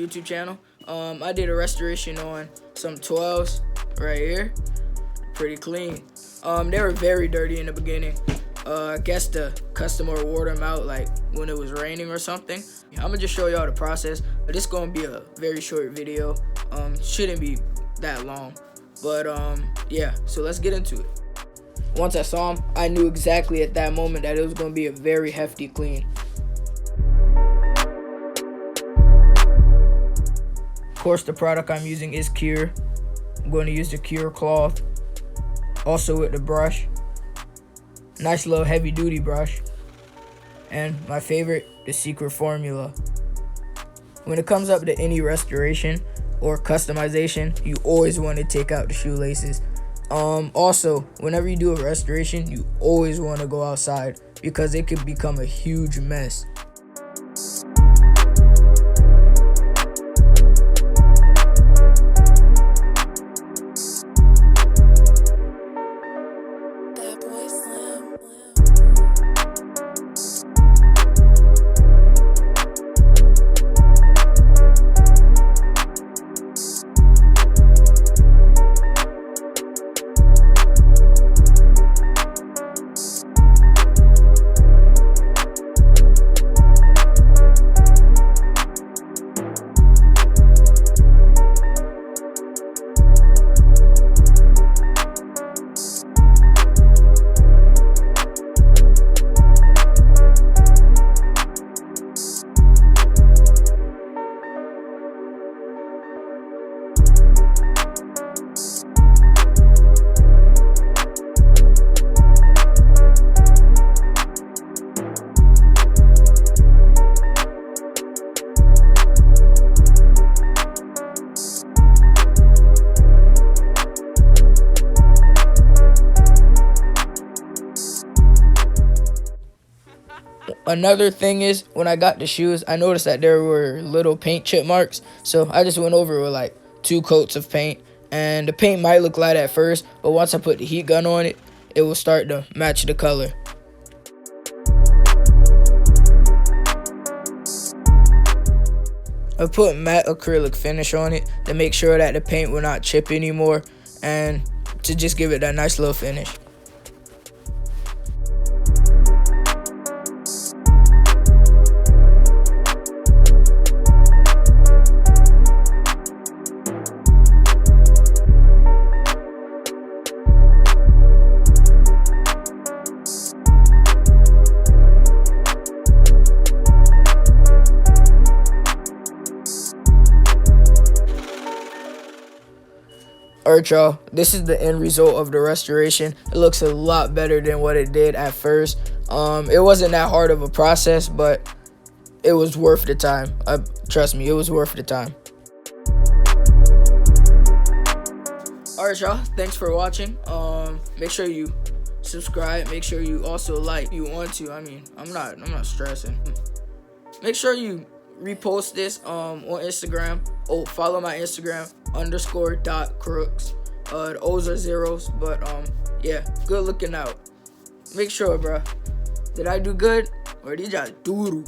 YouTube channel. I did a restoration on some 12s right here. Pretty clean. They were very dirty in the beginning. I guess the customer wore them out like when it was raining or something. I'm gonna just show y'all the process, but it's gonna be a very short video. Shouldn't be that long, but yeah, so let's get into it. Once I saw them, I knew exactly at that moment that it was gonna be a very hefty clean. Of course, the product I'm using is Cure. I'm going to use the Cure cloth, also with the brush. Nice little heavy duty brush. And my favorite, the Secret Formula. When it comes up to any restoration or customization, you always want to take out the shoelaces. Also, whenever you do a restoration, you always want to go outside because it could become a huge mess. Another thing is, when I got the shoes, I noticed that there were little paint chip marks. So I just went over with like 2 coats of paint. And the paint might look light at first, but once I put the heat gun on it, it will start to match the color. I put matte acrylic finish on it to make sure that the paint will not chip anymore and to just give it that nice little finish. Alright y'all, this is the end result of the restoration. It looks a lot better than what it did at first. It wasn't that hard of a process, but it was worth the time. Trust me, it was worth the time. Alright y'all, thanks for watching. Make sure you subscribe. Make sure you also like if you want to. I mean, I'm not stressing. Make sure you repost this on Instagram. Oh, follow my Instagram _.crooks. The O's are zeros, but yeah, good looking out. Make sure, bro. Did I do good or did y'all doo-doo?